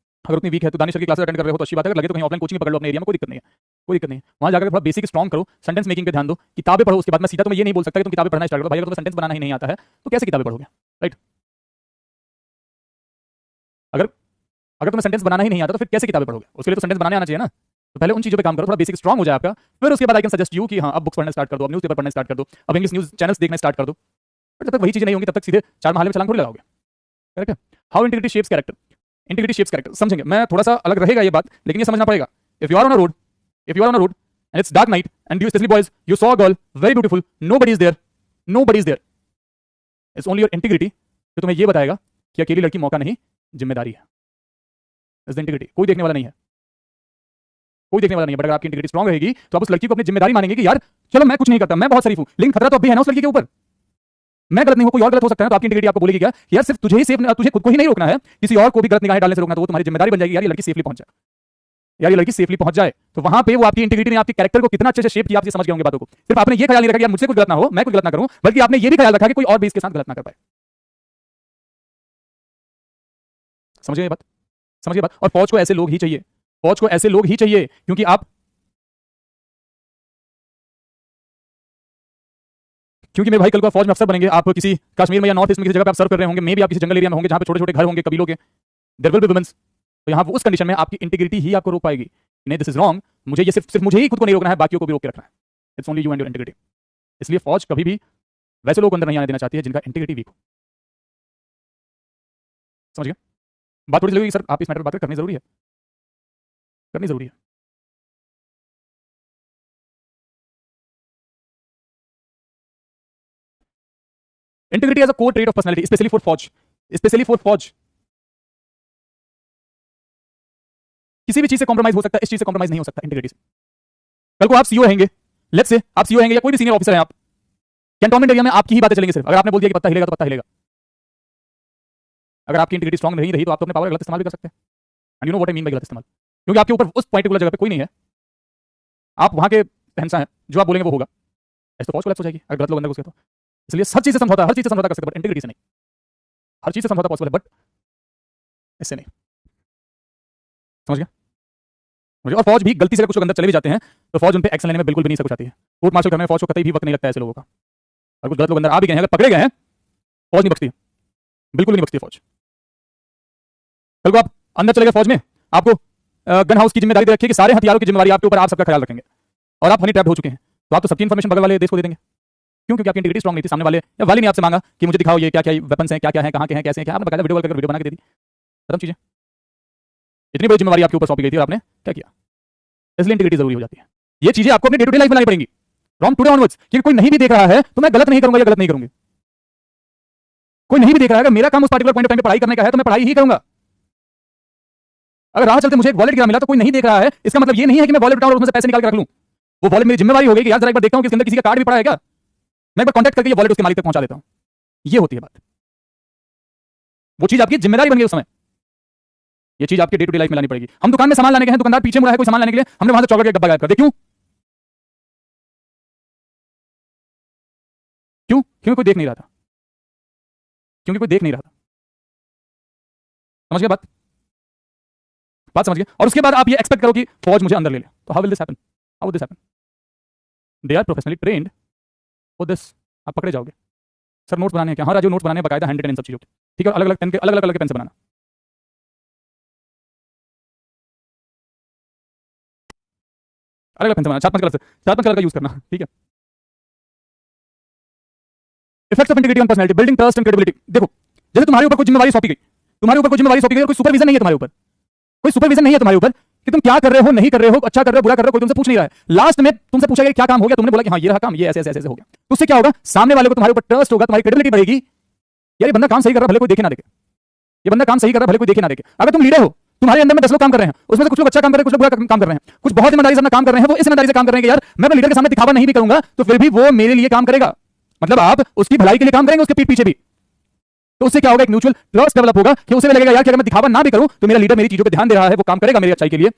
Speaker 1: अगर उतनी वीक है तो दानिश सर की क्लासेस अटेंड कर रहे हो तो अच्छी बात है, अगर लगे तो कहीं ऑफलाइन कोचिंग पकड़ लो अपने एरिया में, कोई दिक्कत नहीं है, कोई दिक्कत नहीं है। वहाँ जाकर थोड़ा बेसिक स्ट्रॉन्ग करो, सेंटेंस मेकिंग पे ध्यान दो, किताबें पढ़ो। उसके बाद मैं सीधा तुम्हें ये नहीं बोल सकता कि तुम किताबें पढ़ना स्टार्ट करो भाई, अगर तुम्हें सेंटेंस बनाना ही नहीं आता है तो कैसे किताबें पढ़ोगे, राइट। अगर अगर तुम्हें सेंटेंस बनाना ही नहीं आता तो फिर कैसे किताबें पढ़ोगे, उसके लिए तो सेंटेंस बनाने आना चाहिए ना। तो पहले उन चीजों पे काम करो, थोड़ा बेसिक स्ट्रॉन्ग हो जाए आपका, फिर उसके बाद आई कैन सजेस्ट यू कि हाँ अब बुक्स पढ़ना स्टार्ट कर दो, अब न्यूज़पेपर पढ़ना स्टार्ट कर दो, अब इंग्लिश न्यूज़ चैनल्स देखना स्टार्ट कर दो। बट जब तक वही चीजें नहीं होंगी तब तक सीधे चार महल में छलांग थोड़ी लगाओगे, करेक्ट है। How integrity shapes character, integrity shapes character समझेंगे, मैं थोड़ा सा अलग रहेगा ये बात, लेकिन ये समझना पड़ेगा। If you are on a road, if you are on a road and it's dark night and you specially boys you saw a girl very beautiful, nobody is there, nobody is there, it's only your integrity जो तुम्हें ये बताएगा कि अकेली लड़की मौका नहीं जिम्मेदारी है। इट्स द इंटीग्रिटी, कोई देखने वाला नहीं है, कोई देखने वाला नहीं है। बट अगर आपकी इंटीग्रिटी स्ट्रांग रहेगी तो आप उस लड़की को अपनी जिम्मेदारी मानेंगे कि यार चलो मैं कुछ नहीं करता, मैं बहुत शरीफ हूं, लेकिन खतरा तो अभी है ना उस लड़की के ऊपर, मैं गलत नहीं हूं, कोई और गलत हो सकता है। तो आपकी इंटीग्रिटी आपको बोलेगी क्या यार सिर्फ तुझे ही सेफ, तुझे खुद को ही नहीं रोकना है, किसी और को भी गलत निगाहें डालने से रोकना, तो वो तुम्हारी जिम्मेदारी बन जाएगी यार ये लड़की सेफली पहुंच जाए, यार ये लड़की सेफली पहुंच जाए। तो वहां पे वो आपकी इंटीग्रिटी ने आपके कैरेक्टर को कितना अच्छे से शेप किया, आप समझ गए होंगे बातों को। सिर्फ आपने ये ख्याल नहीं रखा कि यार मुझसे कुछ गलत ना हो, मैं कुछ गलत ना करूं, बल्कि आपने ये भी ख्याल रखा कि कोई और भी इसके साथ गलत ना कर पाए। समझिए ये बात, समझिए बात। और फौज को ऐसे लोग ही चाहिए, फौज को ऐसे लोग ही चाहिए, क्योंकि आप, क्योंकि मेरे भाई कल को फौज में अफसर बनेंगे, आप किसी कश्मीर में या नॉर्थ ईस्ट में किसी जगह पे आप सर्व कर रहे होंगे, मे भी आप किसी जंगल एरिया में होंगे जहां पे छोटे छोटे घर होंगे कबीलों के, देयर विल बी वुमेन्स। तो यहाँ उस कंडीशन में आपकी इंटीग्रिटी ही आपको रोक पाएगी, नहीं दिस इज रॉन्ग, मुझे ये सिर्फ मुझे ही खुद को नहीं रोकना है, बाकियों को भी रोक के रखना है। It's only you and your integrity. इसलिए फौज कभी भी वैसे लोग अंदर नहीं आने देना चाहती है जिनका इंटीग्रिटी वीक हो। समझ गए बात, थोड़ी लगेगी सर आप इस मैटर पर बात करनी जरूरी है, करनी जरूरी है। Integrity as a core trait of personality, specially for फौज, स्पेशली फॉर फौज। किसी भी चीज से कॉम्प्रोमाइज हो सकता है, इस चीज से कॉम्प्रोमाइज नहीं हो सकता इंटीग्रिटी से। कल को आप सीईओ रहेंगे, लेट्स से आप सीईओ रहेंगे या कोई भी सीनियर ऑफिसर है, आप कैंटोनमेंट एरिया में आपकी ही बातें चलेंगी सिर्फ। अगर आपने बोल दिया कि पत्ता हिलेगा तो पत्ता हिलेगा। अगर आपकी इंटीग्रिटी स्ट्रांग नहीं रही तो आप तो अपने पावर गलत इस्तेमाल भी कर सकते हैं। And you know what I mean by गलत इस्तेमाल, क्योंकि आपके ऊपर उस पर्टिकुलर जगह पे कोई नहीं है, आप वहां के शहंशाह हैं, जो आप बोलेंगे वो होगा। ऐसे तो फौज कोलैप्स हो जाएगी अगर गलत लोग अंदर घुस गए तो। इसलिए हर चीज से समझौता, हर चीज से समझौता कर सकते हैं बट इंटीग्रिटी से नहीं। हर चीज से समझौता पॉसिबल है बट इससे नहीं। समझ गया मुझे। और फौज भी गलती से कुछ लोग अंदर चले भी जाते हैं तो फौज उन पे एक्शन लेने में बिल्कुल भी नहीं सकुच आती है। कोर्ट मार्शल करने में फौज को कतई भी वक्त नहीं लगता है ऐसे लोगों का। और कुछ गलत लोग अंदर आ भी गए हैं, अगर पकड़े गए हैं, फौज नहीं बचती, बिल्कुल नहीं बचती फौज। कल को आप अंदर चले गए फौज में, आपको गन हाउस की जिम्मेदारी दे रखी है कि सारे हथियारों की जिम्मेदारी आपके ऊपर, आप सबका ख्याल रखेंगे, और आप हनी ट्रैप्ड हो चुके हैं, तो आप तो सबकी इन्फॉर्मेशन बगल वाले देश को दे देंगे। क्यों? क्योंकि आपकी इंटीग्रिटी स्ट्रांग नहीं थी। सामने वाले या वाली ने आपसे मांगा कि मुझे दिखाओ ये क्या क्या वेपन्स हैं, क्या क्या है, कहां के हैं, कैसे हैं, क्या, आपने बकायदा वीडियो कॉल करके वीडियो बना के दे दी, खत्म चीजें। इतनी बड़ी जिम्मेदारी आपके ऊपर सौंपी गई थी और आपने क्या किया? इसलिए इंटीग्रिटी जरूरी हो जाती है। ये चीजें आपको अपनी डे टू डे लाइफ में लानी पड़ेंगी फ्रॉम टुडे ऑनवर्ड्स, क्योंकि कोई नहीं भी देख रहा है तो मैं गलत नहीं करूंगा या गलत नहीं करूंगी। कोई नहीं भी देख रहा है, अगर मेरा काम उस पार्टिकुलर पॉइंट ऑफ टाइम पे पढ़ाई करने का है तो मैं पढ़ाई ही करूंगा। अगर राह चलते मुझे एक वॉलेट गिरा मिला तो कोई नहीं देख रहा है, इसका मतलब ये नहीं है कि मैं वॉलेट उठाऊं और उसमें से पैसे निकाल के रख लूं। वो वॉलेट मेरी जिम्मेदारी हो गई कि यार जरा एक बार देखता हूं कि इसके अंदर किसी का कार्ड भी पड़ा है क्या, मैं एक बार कांटेक्ट करके ये वॉलेट उसके मालिक तक पहुंचा देता हूं। ये होती है बात, वो चीज आपकी जिम्मेदारी बन गई उस समय। ये चीज आपके डे टू डे लाइफ में लानी पड़ेगी। हम दुकान में सामान लाने गए हैं, दुकानदार पीछे मुड़ा है कोई सामान लाने के लिए, हमने वहां से चॉकलेट का डब्बा गायब कर दिया। क्यों? क्यों? क्योंकि कोई देख नहीं रहा था, क्योंकि कोई देख नहीं रहा था। समझ गए बात? बात समझ गए? और उसके बाद आप ये एक्सपेक्ट करो कि फौज मुझे अंदर ले ले, तो how will this happen? How will this happen? They are professionally trained for this. आप पकड़े जाओगे। सर नोट्स बनाने हैं क्या? हाँ राजू, नोट्स बनाने हैं बकायदा, हैंड रिटन इन सब चीजों के, ठीक है। अलग अलग पेन के अलग अलग पेन से बनाना, अलग अलग पेन से बनाना, 4-5 कलर से, 4-5 कलर का यूज करना, ठीक है। Effects of integrity on personality, building trust and credibility. देखो जैसे तुम्हारे ऊपर कुछ जिम्मेदारी सौंपी गई, तुम्हारे ऊपर कुछ जिम्मेदारी सौंपी गई और कोई सुपरविजन नहीं है तुम्हारे ऊपर, कोई सुपरविजन नहीं है तुम्हारे ऊपर कि तुम क्या कर रहे हो, नहीं कर रहे हो, अच्छा कर रहे हो, बुरा कर रहे हो, कोई तुमसे पूछ नहीं रहा है। लास्ट में तुमसे पूछा गया क्या काम हो गया, तुमने बोला कि हाँ ये रहा काम, ये ऐसे ऐसे ऐसे हो गया, तो उससे क्या होगा? सामने वाले को तुम्हारे ऊपर ट्रस्ट होगा, तुम्हारी क्रेडिबिलिटी बढ़ेगी। यार ये बंदा काम सही कर रहा है, भले कोई देखे ना देखे, ये बंदा काम सही कर रहा है, भले कोई देखे ना देखे। अगर तुम लीडर हो, तुम्हारे अंदर में 10 लोग काम कर रहे हैं, उसमें से कुछ लोग अच्छा काम कर रहे हैं, कुछ लोग बुरा काम कर रहे हैं, कुछ बहुत ईमानदारी से अपना काम कर रहे हैं, वो इस ईमानदारी से काम कर रहे हैं कि यार मैं अपने लीडर के सामने दिखावा नहीं भी करूंगा तो फिर भी वो मेरे लिए काम करेगा, मतलब आप उसकी भलाई के लिए काम करेंगे उसके पीठ पीछे भी। तो उससे क्या होगा, एक म्यूचुअल ट्रस्ट डेवलप होगा कि उसे भी लगेगा यार कि अगर मैं दिखावा ना भी करूं तो मेरा लीडर मेरी चीजों पे ध्यान दे रहा है, वो काम करेगा मेरी अच्छाई के लिए।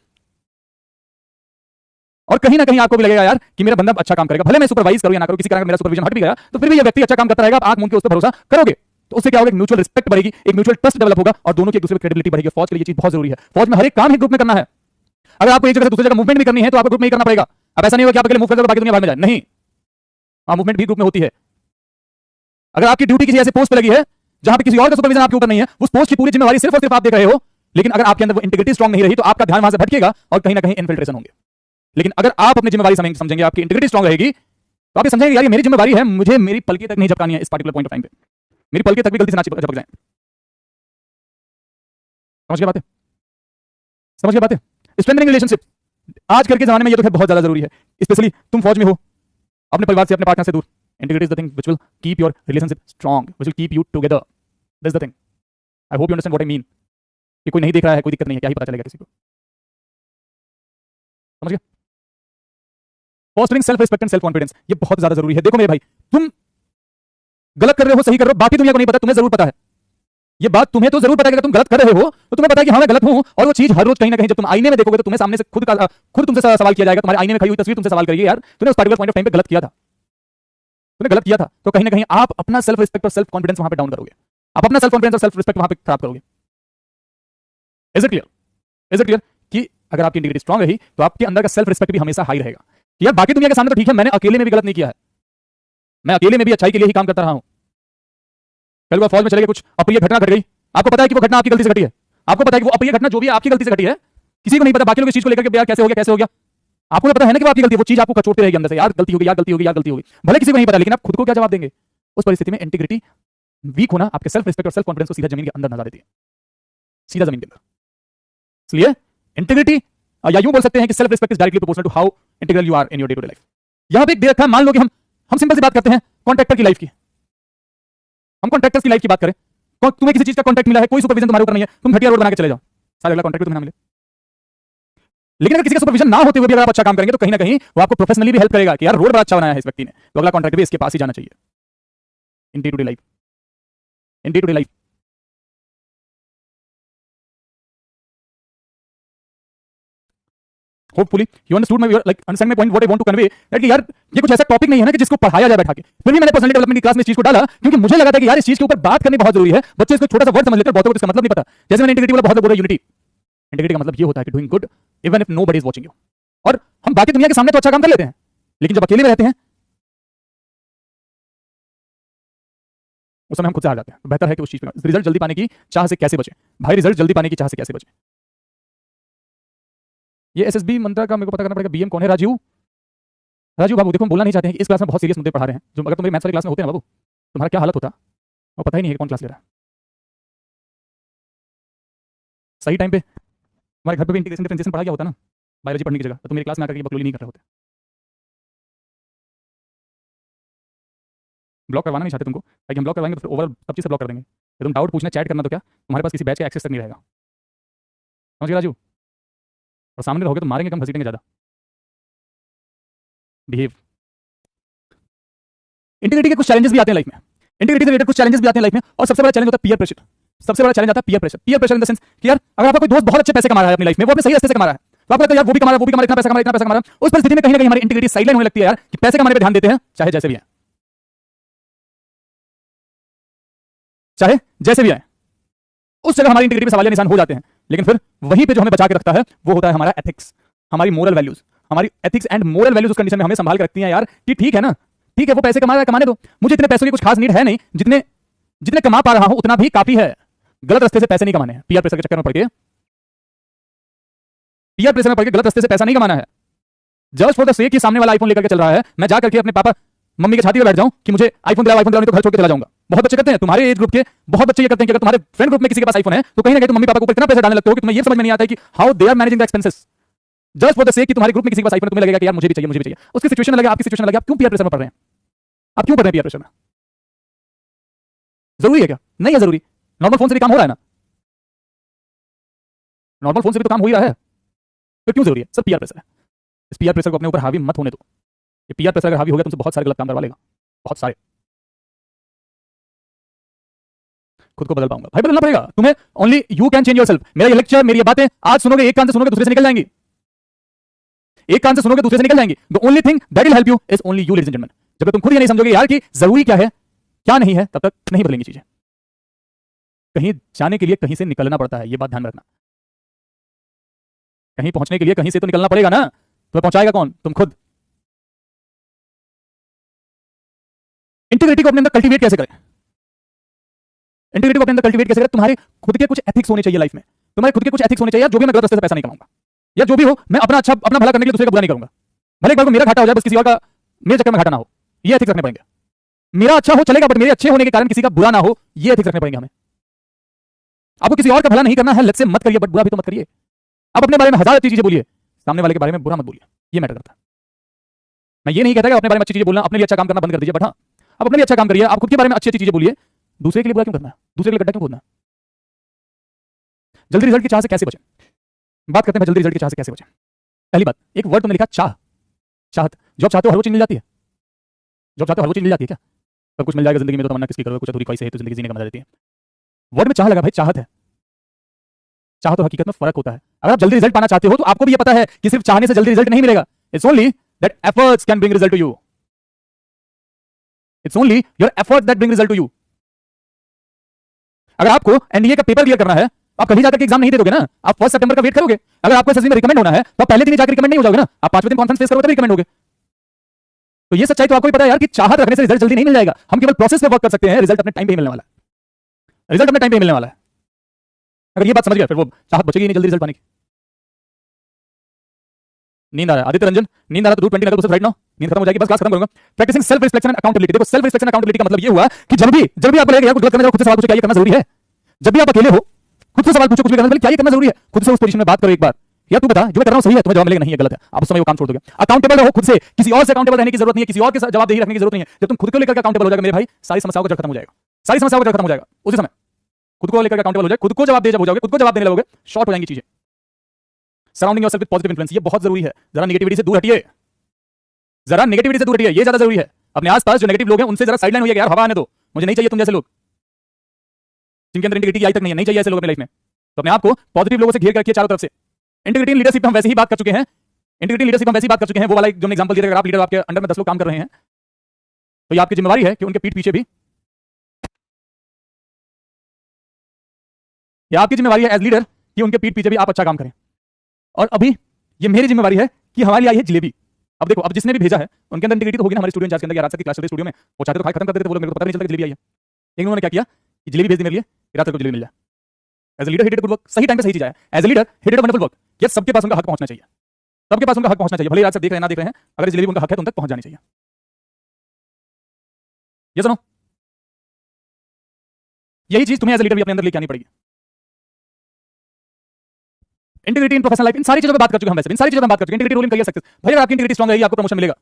Speaker 1: और कहीं ना कहीं आपको भी लगेगा यार कि मेरा बंदा अच्छा काम करेगा, भले मैं सुपरवाइज करूं या ना करूं, किसी कारण मेरा सुपरविजन हट भी गया तो फिर भी ये व्यक्ति अच्छा काम करता रहेगा, आप आंख मूंद के उस पर भरोसा करोगे। तो उससे क्या होगा, एक म्यूचुअल रिस्पेक्ट बढ़ेगी, एक म्यूचुअल ट्रस्ट डेवलप होगा और दोनों की एक दूसरे पर क्रेडिबिलिटी बढ़ेगी। फौज के लिए ये चीज बहुत जरूरी है। फौज में हर एक काम एक ग्रुप में करना है। अगर आपको एक जगह से दूसरी जगह मूवमेंट भी करनी है तो आपको ग्रुप में ही करना पड़ेगा। अब ऐसा नहीं होगा कि आप अकेले मूव कर दो बाकी दुनिया भाग में जाए, नहीं, मूवमेंट भी ग्रुप में होती है। अगर आपकी ड्यूटी किसी ऐसे पोस्ट पे लगी है जहां पे किसी और का सुपरविजन आपके ऊपर नहीं है, उस पोस्ट की पूरी जिम्मेवारी सिर्फ और सिर्फ आप देख रहे हो, लेकिन अगर आपके अंदर वो इंटीग्रिटी स्ट्रांग नहीं रही तो आपका ध्यान वहां से भटकेगा और कहीं ना कहीं इन्फिल्ट्रेशन होंगे। लेकिन अगर आप अपनी जिम्मेवारी समझेंगे, आपकी इंटीग्रिटी स्ट्रांग रहेगी, तो आप ये समझेंगे यार ये मेरी जिम्मेवारी है, मुझे मेरी पलकी तक नहीं झपकानी है इस पर्टिकुलर पॉइंट ऑफ टाइम पे, मेरी पलके तक भी गलती से ना झपक जाए। समझ गए बातें, समझ गए बातें। स्ट्रेंथनिंग रिलेशनशिप आज कल के जमाने में ये तो बहुत ज्यादा जरूरी है, स्पेशली तुम फौज में हो, अपने परिवार से, अपने पार्टनर से दूर। Integrity is the thing which will keep your relationship strong, which will keep you together. That's the thing. I hope you understand what I mean. कि कोई नहीं देख रहा है, कोई दिक्कत नहीं है, क्या ही पता चलेगा किसी को। समझ गए। Fostering self respect and self confidence, ये बहुत ज्यादा जरूरी है। देखो मेरे भाई, तुम गलत कर रहे हो, सही कर रहे हो, बाकी दुनिया को नहीं पता, तुम्हें जरूर पता है। ये बात तुम्हें तो जरूर पता है कि अगर तुम गलत कर रहे हो तो तुम्हें पता है कि हाँ मैं गलत हूं, और वो चीज हर रोज कहीं ना कहीं जब तुम आईने में देखोगे तो तुम्हें सामने से खुद तुमसे सवाल किया जाएगा। तुम्हारे आईने में खड़ी हुई तस्वीर तुमसे सवाल करेगी, यार तूने उस पर्टिकुलर पॉइंट ऑफ टाइम पे गलत किया था, तूने गलत किया था। तो कहीं ना कहीं आप अपना सेल्फ रिस्पेक्ट और सेल्फ कॉन्फिडेंस वहां पे डाउन करोगे, आप अपना सेल्फ कॉन्फिडेंस और सेल्फ रिस्पेक्ट वहां पे खराब करोगे। Is it clear, is it clear कि अगर आपकी इंटीग्रिटी स्ट्रांग रही तो आपके अंदर का सेल्फ रिस्पेक्ट भी हमेशा हाई रहेगा कि यार बाकी दुनिया के सामने तो ठीक है, मैंने अकेले में भी गलत नहीं किया है, मैं अकेले में भी अच्छाई के लिए ही काम करता रहा हूं। कल बार फौज में चले गए, कुछ अप्रिय घटना घट गई, आपको पता है कि वो घटना आपकी गलती से घटी है, आपको पता है कि वो अप्रिय घटना जो भी है आपकी गलती से घटी है, किसी को नहीं पता, बाकी लोग इस चीज को लेकर के यार कैसे हो गया, कैसे हो गया। आपको तो पता है ना कि वो आपकी गलती है, वो चीज आपको कचोटती रहेगी अंदर से, यार गलती होगी, यार गलती होगी, यार गलती होगी, भले किसी को नहीं पता, लेकिन आप खुद को क्या जवाब देंगे उस परिस्थिति में। इंटीग्रिटी वीक होना आपके सेल्फ रिस्पेक्ट और सेल्फ कॉन्फिडेंस को सीधा जमीन के अंदर नजा देती है, सीधा जमीन के अंदर। इसलिए इंटीग्रिटी, या यूं बोल सकते हैं कि self respect is directly proportional to how integral you are in your day to day life. यहां पे एक दे रखा है, मान लो कि हम सिंपल सी बात करते हैं कॉन्ट्रैक्टर की लाइफ की, हम कॉन्ट्रैक्टर्स की लाइफ की बात करें। तुम्हें किसी चीज का कॉन्ट्रैक्ट मिला है, कोई सुपरविजन तुम्हारे ऊपर नहीं है, तुम घटिया रोड बना के चले जाओ, सारे अगला कॉन्ट्रैक्ट भी तुम्हें ना मिले। लेकिन अगर किसी का सुपरविजन ना होते हुए भी अगर आप अच्छा काम करेंगे तो कहीं ना कहीं वो आपको प्रोफेशनली भी हेल्प करेगा कि यार रोड बड़ा अच्छा बनाया है इस व्यक्ति ने, तो अगला कॉन्ट्रैक्ट भी इसके पास ही जाना चाहिए। In day to day life, in day to day life. Hopefully you understood my like understand my point, what I want to convey, that कि यार ये कुछ ऐसा टॉपिक नहीं है ना कि जिसको पढ़ाया जाए बैठा के। फिर भी मैंने पर्सनल डेवलपमेंट की क्लास में इस चीज को डाला क्योंकि मुझे लगा था कि यार इस चीज के ऊपर बात करनी बहुत जरूरी है। बच्चे इसको छोटा सा वर्ड समझ लेते हैं, बहुतों को इसका मतलब नहीं पता। जैसे मैंने इंटीग्रिटी वाला बहुत लोग बोल रहे हैं, यूनिटी, इंटीग्रिटी का मतलब ये होता है कि doing good even if nobody is watching you. और हम बाकी दुनिया के सामने तो अच्छा काम कर लेते हैं, लेकिन जब अकेले में रहते हैं उस समय हम खुद से हार जाते हैं। तो बेहतर है कि उस चीज पे रिजल्ट जल्दी पाने की चाह से कैसे बचें भाई, रिजल्ट जल्दी पाने की चाह से कैसे बचें। ये एसएसबी मंत्रा का मेरे को पता करना पड़ेगा। बीएम कौन है? राजीव, राजीव बाबू। देखो हम बोलना नहीं चाहते हैं कि इस क्लास में बहुत सीरियस मुद्दे पढ़ा रहे हैं, जो अगर तुम मेरी मैथ्स वाली क्लास में होते हैं बाबू, तुम्हारा क्या हालत होता, वो पता ही नहीं है कौन क्लास ले रहा है। सही टाइम पे हमारे घर पे भी इंटीग्रेशन डिफरेंशिएशन पढ़ा गया होता ना बायोलॉजी पढ़ने की जगह, तो तुम मेरी क्लास में आकर के बकलोली नहीं कर रहे होते। ब्लॉक करवाना नहीं चाहते तुमको, ताकि हम ब्लॉक करवाएंगे तो फिर ओवरऑल सब चीज़ से ब्लॉक कर देंगे। तो तुम डाउट पूछना, चैट करना, तो क्या तुम्हारे पास किसी बैच का एक्सेस तक नहीं रहेगा। समझ गए राजू? और सामने रहोगे तो मारेंगे कम, घसीटेंगे ज़्यादा। बिहेव। इंटीग्रिटी के कुछ चैलेंजेस भी आते हैं लाइफ में, इंटीग्रिटी से रिलेटेड कुछ चैलेंजेस भी आते हैं लाइफ में, और सबसे बड़ा चैलेंज होता है पीयर प्रेशर। सबसे बड़ा चैलेंज आता है peer pressure. Peer pressure in the sense कि यार अगर आपका कोई दोस्त बहुत अच्छे पैसे कमा रहा है अपनी लाइफ में, वो अपने सही रास्ते से कमा रहा है, तो आपको लगता है यार वो भी कमा रहा है, वो भी कमा रहा है, इतना पैसा कमा रहा है, इतना पैसा कमा रहा है। उस परिस्थिति में कहीं ना कहीं हमारी इंटीग्रिटी साइडलाइन होने लगती है यार, कि पैसे कमाने पर ध्यान देते हैं चाहे जैसे भी है, चाहे जैसे भी आए, उस जगह हमारी इंटीग्रिटी पे सवालिया निशान हो जाते हैं। लेकिन फिर वहीं पे जो हमें बचा के रखता है वो होता है हमारा एथिक्स, हमारी मोरल वैल्यूज। हमारी एथिक्स एंड मोरल वैल्यूज उस कंडीशन में हमें संभाल के रखती हैं यार कि ठीक है ना, ठीक है वो पैसे कमा रहा है, कमाने दो, मुझे इतने पैसों की कुछ खास नीड है नहीं, जितने जितने कमा पा रहा हूं उतना भी काफी है। गलत रास्ते से पैसे नहीं कमाने हैं, पीयर प्रेशर के चक्कर में पड़ के, पीयर प्रेशर में पड़ के गलत रास्ते से पैसा नहीं कमाना है। जस्ट फॉर द सेक कि सामने वाला आईफोन लेकर के चल रहा है, मैं जा करके अपने पापा मम्मी के छाती पे बैठ जाऊं कि मुझे आईफोन दिलाओ, आईफोन दिलाओ, नहीं तो घर छोड़ के चला जाऊंगा। बहुत बच्चे करते हैं, तुम्हारे एज ग्रुप के बहुत बच्चे ये करते हैं कि अगर तुम्हारे फ्रेंड ग्रुप में किसी के पास आईफोन है तो कहीं ना कहीं तुम मम्मी पापा को ऊपर इतना पैसा डालने लगते हो कि तुम्हें ये समझ में नहीं आता है कि how they are managing the expenses. Just for the sake कि तुम्हारे ग्रुप में किसी के पास आईफोन है, तुम्हें लगेगा कि यार मुझे भी चाहिए, मुझे भी चाहिए। उसकी सिचुएशन लगे, आपकी सिचुएशन लगे, आप क्यों पीयर प्रेशर में पड़ रहे हैं? आप क्यों पड़ रहे हैं पीयर प्रेशर में? जरूरी है क्या? नहीं है जरूरी। नॉर्मल फोन से भी काम हो रहा है ना, नॉर्मल फोन से भी तो काम हो ही रहा है, फिर क्यों जरूरी है? सब पीयर प्रेशर है। इस पीयर प्रेशर को अपने ऊपर हावी मत होने दो। ये पीयर प्रेशर अगर हावी हो गया तुमसे बहुत सारे गलत काम करवा लेगा, बहुत सारे। खुद को बदल पाऊंगा। भाई बदलना पड़ेगा तुम्हें, only you can change yourself. मेरा ये लेक्चर, मेरी ये बातें आज सुनोगे, एक कान से सुनोगे दूसरे से निकल जाएंगी, एक कान से सुनोगे दूसरे से निकल जाएंगी। The only thing that will help you is only you, ladies and gentleman. जब तक तुम खुद ये नहीं समझोगे यार कि जरूरी क्या है क्या नहीं है, तब तक नहीं बदलेंगी चीजें। कहीं जाने के लिए कहीं से निकलना पड़ता है, ये बात ध्यान में रखना। कहीं पहुंचने के लिए कहीं से तो निकलना पड़ेगा ना, तुम्हें पहुंचाएगा कौन? तुम खुद। इंटीग्रिटी को अपने अंदर कल्टीवेट कैसे करें? इंटीग्रिटी को अपने अंदर कल्टीवेट कैसे करें? तुम्हारे खुद के कुछ एथिक्स होने चाहिए लाइफ में, तुम्हारे खुद के कुछ एथिक्स होने चाहिए। जो भी मैं गलत रास्ते से पैसा नहीं कमाऊंगा, या जो भी हो मैं अपना अच्छा अपना भला करने के लिए दूसरे का बुरा नहीं करूंगा। भले एक बार को मेरा घाटा हो जाए, बस किसी और का मेरे चक्कर में घाटा ना हो, ये एथिक्स रखने पड़ेंगे। मेरा अच्छा हो चलेगा, बट मेरे अच्छे होने के कारण किसी का बुरा ना हो, ये एथिक्स रखने पड़ेंगे हमें। आपको किसी और का भला नहीं करना है, लत से मत करिए, बट बुरा भी तो मत करिए। आप अपने बारे में हजार अच्छी चीजें बोलिए, सामने वाले के बारे में बुरा मत बोलिए, ये मैटर करता है। मैं ये नहीं कहता कि अपने बारे में अच्छी चीजें बोलना, अपने लिए अच्छा काम करना बंद कर दीजिए, बट हाँ आप अपने लिए अच्छा काम करिए, आप खुद के बारे में अच्छी अच्छी चीजें बोलिए। दूसरे के लिए बुरा क्यों करना है? दूसरे के लिए गड्ढा क्यों खोदना है? जल्दी रिजल्ट की चाह से कैसे बचें? बात करते हैं जल्दी रिजल्ट की चाह से कैसे बचें। पहली बात, एक वर्ड तुमने लिखा चाह, चाहत। जॉब चाहते हो हर वो चीज मिल जाती है? जॉब चाहते हो हर वो चीज मिल जाती है क्या? सब कुछ मिल जाएगा जिंदगी में तो तमन्ना किसकी करोगे? कुछ अधूरी ख्वाहिश है तो जिंदगी जीने का मजा देती है। वर्ड में चाह लगा भाई, चाहत है। चाहत और हकीकत में फर्क होता है। अगर आप जल्दी रिजल्ट पाना चाहते हो तो आपको भी ये पता है कि सिर्फ चाहने से जल्दी रिजल्ट नहीं मिलेगा। It's only that efforts can bring result to you. It's only your effort that bring result to you. अगर आपको एनडीए का पेपर क्लियर करना है, आप कभी जाकर के एग्जाम नहीं दे दोगे ना, आप 1 सितंबर का वेट करोगे। अगर आपको एसएसबी में रिकमेंड होना है तो पहले दिन ही जाकर रिकमेंड नहीं हो जाओगे ना, आप 5वें दिन कॉन्फ्रेंस फेस करोगे तभी रिकमेंड होगे। तो ये सच्चाई तो आपको भी पता है यार कि चाहत रखने से रिजल्ट जल्दी नहीं मिल जाएगा। हम केवल प्रोसेस पे वर्क कर सकते हैं, रिजल्ट अपने टाइम पे ही मिलने वाला है। रिजल्ट अपने टाइम पे मिलने वाला है। अगर ये बात समझ गया फिर वो चाहत बचेगी नहीं जल्दी रिजल्ट पाने की। नींद आ रहा है आदित्य रंजन, नींद आ रहा तो 220 लगा तो राइट नाउ नींद खत्म हो जाएगी, बस क्लास खत्म करूंगा। Practising self reflection and accountability. देखो सेल्फ रिफ्लेक्शन अकाउंटेबिलिटी का मतलब ये हुआ कि जब भी आपको लगेगा कुछ गलत करना है, खुद से सवाल पूछो क्या ये करना जरूरी है। जब भी आप अकेले हो खुद से सवाल पूछो, कुछ भी करना है क्या ये करना जरूरी है। खुद से उस पोजीशन में बात करो एक बार, यार तू बता जो मैं कर रहा हूं सही है, तुम्हें जवाब मिलेगा नहीं है गलत है, आप उस समय वो काम छोड़ दोगे। अकाउंटेबल रहो खुद से, किसी और से अकाउंटेबल रहने की जरूरत नहीं है, किसी और के जवाब दे रखने की जरूरत नहीं है। जब तुम खुद को लेकर अकाउंटेबल हो जाएगा मेरे भाई, सारी समस्याओं का जड़ खत्म हो जाएगा, सारी समस्याओं का जड़ खत्म हो जाएगा। उसी समय खुद को लेकर अकाउंटेबल हो जाए, खुद को जवाब दे जब हो जाओगे, खुद को जवाब देने लगोगे, शॉर्ट हो जाएंगी चीजें। Surrounding yourself with positive influence, ये बहुत जरूरी है। जरा नेगेटिविटी से दूर हटिए, जरा नेगेटिविटी से दूर हटिए, ये ज्यादा जरूरी है। अपने आसपास जो नेगेटिव लोग हैं उनसे जरा साइडलाइन होइए, यार हवा आने दो, मुझे नहीं चाहिए तुम जैसे लोग जिनके अंदर इंटीग्रिटी आई तक नहीं है, नहीं चाहिए ऐसे लोग अपनी लाइफ में। तो अपने आप को पॉजिटिव लोगों से घेर कर रखिए चारों तरफ से। इंटीग्रिटी लीडरशिप हम वैसे ही बात कर चुके हैं, इंटीग्रिटी लीडरशिप हम वैसे ही बात कर चुके हैं। वो वाला जो एग्जांपल दिया, अगर आप लीडर, आपके अंडर में 10 लोग काम कर रहे हैं तो ये आपकी जिम्मेवारी है कि उनके पीठ पीछे भी, या आपकी जिम्मेवारी है एज लीडर कि उनके पीठ पीछे भी आप अच्छा काम करें। और अभी ये मेरी जिम्मेवारी है कि हमारी आई है जलेबी। अब देखो, अब जिसने भी भेजा है उनके अंदर इंटीग्रिटी तो होगी ना। हमारे स्टूडियो इंचार्ज के अंदर, रात की क्लास चलती स्टूडियो में, वो चाहते तो खाए खत्म कर देते, वो लोग मेरे को पता नहीं चलता जलेबी आई है। लेकिन उन्होंने क्या किया कि जलेबी भेज दी मेरे लिए, रात को जलेबी मिल जाए। As leader hit it good work, सही टाइम पे सही चीज आया। As leader hit it wonderful work. ये सबके पास उनका हक पहुंचना चाहिए, सबके पास उनका हक पहुंचना चाहिए, भले रात से देख रहे हैं ना देख रहे हैं, अगर जलेबी उनका हक है तो उन तक पहुंच जानी चाहिए। ये सुनो, यही चीज तुम्हें एज लीडर भी अपने अंदर लेके आनी पड़ेगी। इंटीग्रिटी इन प्रोफेशनल लाइफ, इन सारी चीजों पे बात कर चुके हम, वैसे इन सारी चीजों पे बात कर चुके। Integrity role in career success. भाई अगर आपकी इंटीग्रिटी स्ट्रांग रहेगी आपको प्रमोशन मिलेगा।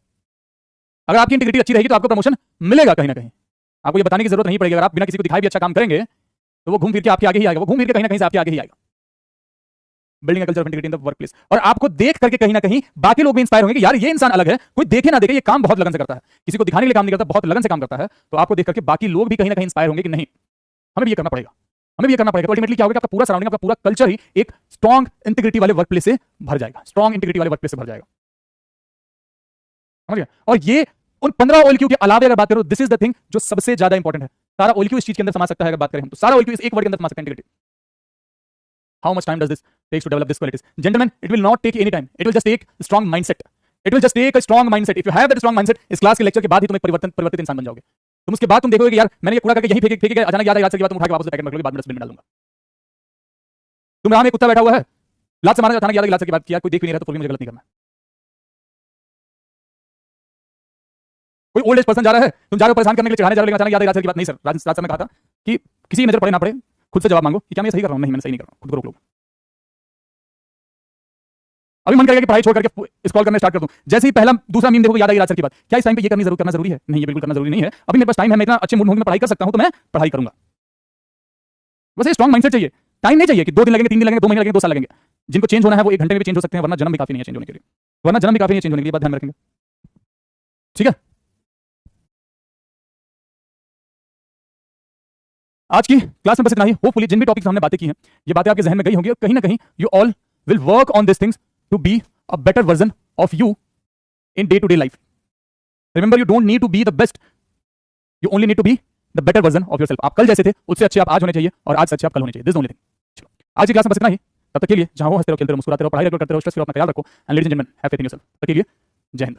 Speaker 1: अगर आपकी इंटीग्रिटी अच्छी रहेगी तो आपको प्रमोशन मिलेगा कहीं ना कहीं। आपको ये बताने की जरूरत नहीं पड़ेगी। अगर आप बिना किसी को दिखाए भी अच्छा काम करेंगे तो वो घूम फिर के आपके आगे ही आएगा, वो घूम फिर के कहीं ना कहीं से आपके आगे ही आएगा। Building a culture of integrity in the workplace. और आपको देख करके कहीं ना कहीं बाकी लोग भी इंस्पायर होंगे कि यार ये इंसान अलग है, कोई देखे ना देखे ये काम बहुत लगन से करता है, किसी को दिखाने के लिए काम नहीं करता, बहुत लगन से काम करता है। तो आपको देख करके बाकी लोग भी कहीं ना कहीं इंस्पायर होंगे कि नहीं हमें भी ये करना पड़ेगा, हमें भी ये करना पड़ेगा। तो अल्टीमेटली क्या होगा कि आपका पूरा सराउंडिंग, आपका पूरा कल्चर ही एक स्ट्रॉन्ग इंटीग्रिटी वाले वर्कप्लेस से भर जाएगा, स्ट्रॉन्ग इंटीग्रिटी वाले वर्कप्लेस से भर जाएगा। समझ गए? और ये उन 15 OLQ के अलावा अगर बात करो, दिस इज द थिंग जो सबसे ज्यादा इंपॉर्टेंट है। सारा OLQ इस चीज के अंदर समा सकता है। अगर बात करें हम तो सारा OLQ इस एक वर्ड के अंदर समा सकता है, integrity. How much time does this takes to develop this qualities? Gentleman, it will not take any time, it will just take strong mindset. It will just take a strong mindset. If you have that strong mindset, इस क्लास के लेक्चर के बाद ही तुम एक परिवर्तित इंसान बन जाओगे। तुम उसके बाद तुम देखोगे कि यार मैंने ये कूड़ा करके यहीं फेंक के अचानक याद आया, याद के बाद तुम उठा के वापस पैकेट में रख लोगे, बाद में डस्टबिन में डाल दूंगा। तुम राह में कुत्ता बैठा हुआ है, लात से मारा, अचानक याद आया, लात की बात किया, कोई देख भी नहीं रहा तो फिर भी मुझे गलत नहीं करना। कोई ओल्ड एज पर्सन जा रहा है, तुम जा रहे हो परेशान करने के लिए, चढ़ाने जा रहे हो, अचानक याद आया की बात। नहीं सर, राज सर ने कहा था कि किसी की नजर पड़े ना पड़े खुद से जवाब मांगो कि क्या मैं सही कर रहा हूं। नहीं, मैंने सही नहीं कर रहा हूं, खुद को रोक लो। अभी मन करेगा कि पढ़ाई छोड़ करके स्क्रॉल करना स्टार्ट कर दूं, जैसे ही पहला दूसरा मीम देखोगे याद आएगी राज सर की बात। क्या इस टाइम पे ये करना जरूरी है? नहीं, ये बिल्कुल करना जरूरी नहीं है। अभी मेरे पास टाइम है, मैं इतना अच्छे मूड में पढ़ाई कर सकता हूं तो मैं पढ़ाई करूंगा। बस ये स्ट्रॉन्ग माइंडसेट चाहिए। टाइम नहीं चाहिए कि 2 दिन लगेंगे, 3 दिन लगेंगे, 2 महीने लगेंगे, 2 साल लगेंगे। जिनको चेंज होना है वो 1 घंटे में भी चेंज हो सकते हैं, वरना जन्म भी काफी नहीं है चेंज होने के लिए, वरना जन्म भी काफी नहीं है चेंज होने के लिए। बात ध्यान में रखेंगे, ठीक है? आज की क्लास में बस इतना ही। होपफुली जिन भी टॉपिक्स हमने बातें की हैं ये बातें आपके जहन में गई होंगी और कहीं ना कहीं you all will work on this things to be a better version of you in day to day life. Remember, you don't need to be the best, you only need to be the better version of yourself. आप कल जैसे थे उससे अच्छे आप आज होने चाहिए और आज से अच्छे आप कल होने चाहिए। This only thing. चलो आज की क्लास में बस इतना ही। तब तक के लिए जहां हो हंसते रहो, खेलते रहो, मुस्कुराते रहो, पढ़ाई करते रहो, स्ट्रेस फ्री, अपना ख्याल रखो। And ladies and gentleman, have faith in yourself. तब तक के लिए जय हिंद।